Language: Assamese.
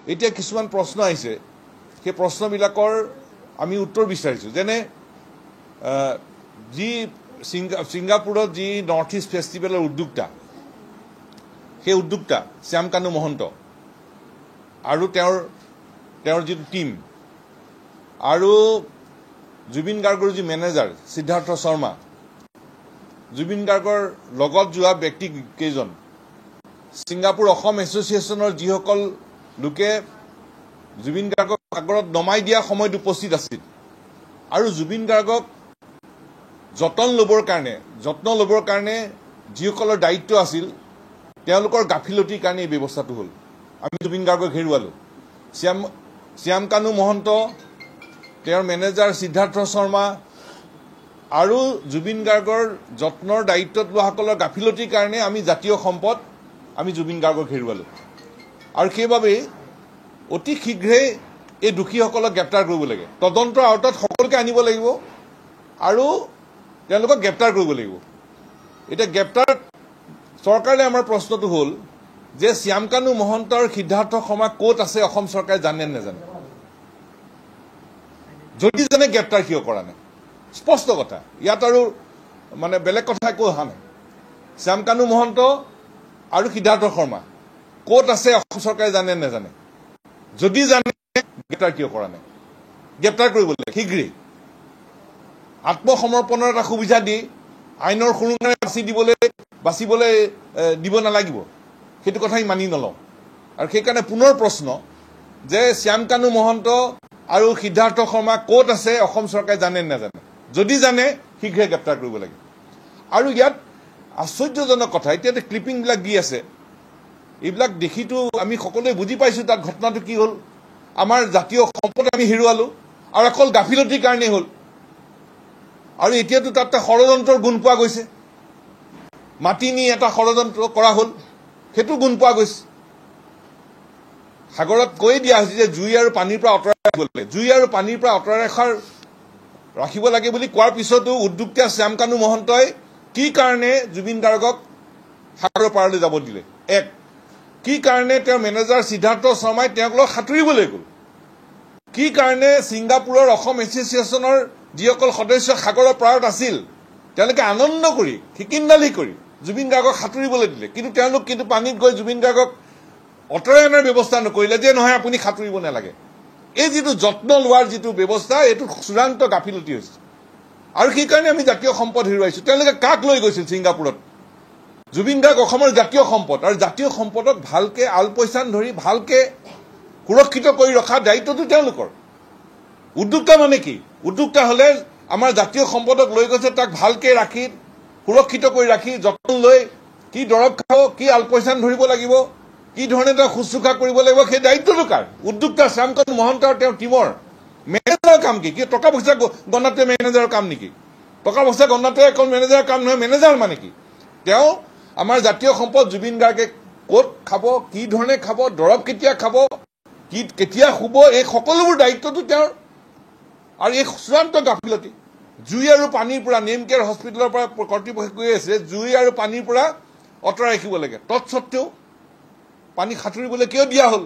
এতিয়া কিছুমান প্ৰশ্ন আহিছে সেই প্ৰশ্নবিলাকৰ আমি উত্তৰ বিচাৰিছোঁ যেনে যি ছিংগাপুৰত যি নৰ্থ ইষ্ট ফেষ্টিভেলৰ উদ্যোক্তা সেই উদ্যোক্তা শ্যাম কানু মহন্ত আৰু তেওঁৰ যিটো টীম আৰু জুবিন গাৰ্গৰ যি মেনেজাৰ সিদ্ধাৰ্থ শৰ্মা জুবিন গাৰ্গৰ লগত যোৱা ব্যক্তি কেইজন ছিংগাপুৰ অসম এছ'চিয়েশ্যনৰ যিসকল লোকে জুবিন গাৰ্গক সাগৰত নমাই দিয়া সময়ত উপস্থিত আছিল আৰু জুবিন গাৰ্গক যত্ন ল'বৰ কাৰণে যিসকলৰ দায়িত্ব আছিল তেওঁলোকৰ গাফিলতিৰ কাৰণে এই ব্যৱস্থাটো হ'ল আমি জুবিন গাৰ্গক হেৰুৱালোঁ শ্যাম কানু মহন্ত তেওঁৰ মেনেজাৰ সিদ্ধাৰ্থ শৰ্মা আৰু জুবিন গাৰ্গৰ যত্নৰ দায়িত্বত লোৱাসকলৰ গাফিলতিৰ কাৰণে আমি জাতীয় সম্পদ আমি জুবিন গাৰ্গক হেৰুৱালোঁ আৰু সেইবাবেই অতি শীঘ্ৰেই এই দোষীসকলক গ্ৰেপ্তাৰ কৰিব লাগে তদন্তৰ আওতাত সকলোকে আনিব লাগিব আৰু তেওঁলোকক গ্ৰেপ্তাৰ কৰিব লাগিব এতিয়া গ্ৰেপ্তাৰ চৰকাৰে আমাৰ প্ৰশ্নটো হ'ল যে শ্যাম কানু মহন্ত আৰু সিদ্ধাৰ্থ শৰ্মা ক'ত আছে অসম চৰকাৰে জানে নাজানে যদি জানে গ্ৰেপ্তাৰ কিয় কৰা নাই স্পষ্ট কথা ইয়াত আৰু মানে বেলেগ কথা একো অহা নাই শ্যাম কানু মহন্ত আৰু সিদ্ধাৰ্থ শৰ্মা ক'ত আছে অসম চৰকাৰে জানে নাজানে যদি জানে গ্ৰেপ্তাৰ কিয় কৰা নাই গ্ৰেপ্তাৰ কৰিব লাগে শীঘ্ৰেই আত্মসমৰ্পণৰ এটা সুবিধা দি আইনৰ সুৰুঙাৰে বাচিবলৈ দিব নালাগিব সেইটো কথা আমি মানি নলওঁ আৰু সেইকাৰণে পুনৰ প্ৰশ্ন যে শ্যাম কানু মহন্ত আৰু সিদ্ধাৰ্থ শৰ্মা ক'ত আছে অসম চৰকাৰে জানে নাজানে যদি জানে শীঘ্ৰে গ্ৰেপ্তাৰ কৰিব লাগে আৰু ইয়াত আশ্চৰ্যজনক কথা এতিয়া ক্লিপিংবিলাক দি আছে এইবিলাক দেখিতো আমি সকলোৱে বুজি পাইছোঁ তাত ঘটনাটো কি হ'ল আমাৰ জাতীয় সম্পদ আমি হেৰুৱালোঁ আৰু অকল গাফিলতিৰ কাৰণেই হ'ল আৰু এতিয়াতো তাত এটা ষড়যন্ত্ৰৰ গুণ পোৱা গৈছে মাটি নি এটা ষড়যন্ত্ৰ কৰা হ'ল সেইটো গুণ পোৱা গৈছে সাগৰত কৈ দিয়া হৈছে যে জুই আৰু পানীৰ পৰা আঁতৰাই ৰাখিব লাগে জুই আৰু পানীৰ পৰা আঁতৰাই ৰাখিব লাগে বুলি কোৱাৰ পিছতো উদ্যোক্তা শ্যাম কানু মহন্তই কি কাৰণে জুবিন গাৰ্গক সাগৰৰ পাৰলৈ যাব দিলে এক কি কাৰণে তেওঁৰ মেনেজাৰ সিদ্ধাৰ্থ শৰ্মাই তেওঁক লগত সাঁতুৰিবলৈ গ'ল কি কাৰণে ছিংগাপুৰৰ অসম এছ'চিয়েশ্যনৰ যিসকল সদস্য সাগৰৰ পাৰত আছিল তেওঁলোকে আনন্দ কৰি খিকিন্দালি কৰি জুবিন গাৰ্গক সাঁতুৰিবলৈ দিলে কিন্তু পানীত গৈ জুবিন গাৰ্গক অঁতৰাই অনাৰ ব্যৱস্থা নকৰিলে যে নহয় আপুনি সাঁতুৰিব নালাগে এই যিটো যত্ন লোৱাৰ যিটো ব্যৱস্থা এইটো চূড়ান্ত গাফিলতি হৈছে আৰু সেইকাৰণে আমি জাতীয় সম্পদ হেৰুৱাইছোঁ তেওঁলোকে কাক লৈ গৈছিল ছিংগাপুৰত জুবিন গাৰ্গ অসমৰ জাতীয় সম্পদ আৰু জাতীয় সম্পদক ভালকৈ আলপৈচান ধৰি ভালকৈ সুৰক্ষিত কৰি ৰখাৰ দায়িত্বটো তেওঁলোকৰ উদ্যোক্তা মানে কি উদ্যোক্তা হ'লে আমাৰ জাতীয় সম্পদক লৈ গৈছে তাক ভালকৈ ৰাখি সুৰক্ষিত কৰি ৰাখি যত্ন লৈ কি দৰৱ খাব কি আলপৈচান ধৰিব লাগিব কি ধৰণে তেওঁ শুশ্ৰূষা কৰিব লাগিব সেই দায়িত্বটো কাৰ উদ্যোক্তা শ্যাম কানু মহন্ত আৰু তেওঁৰ টীমৰ মেনেজাৰৰ কাম কি টকা পইচা গণনাটোৱে মেনেজাৰৰ কাম নেকি টকা পইচা গণনাটোৱে অকল মেনেজাৰৰ কাম নহয় মেনেজাৰ মানে কি তেওঁ আমাৰ জাতীয় সম্পদ জুবিন গাৰ্গে ক'ত খাব কি ধৰণে খাব দৰৱ কেতিয়া খাব কি কেতিয়া শুব এই সকলোবোৰ দায়িত্বটো তেওঁৰ আৰু এই চূড়ান্ত গাফিলতি জুই আৰু পানীৰ পৰা নেম কেয়াৰ হস্পিটেলৰ পৰা কৰ্তৃপক্ষই কৈ আছে জুই আৰু পানীৰ পৰা আঁতৰাই ৰাখিব লাগে তৎসত্বেও পানী সাঁতুৰিবলৈ কিয় দিয়া হ'ল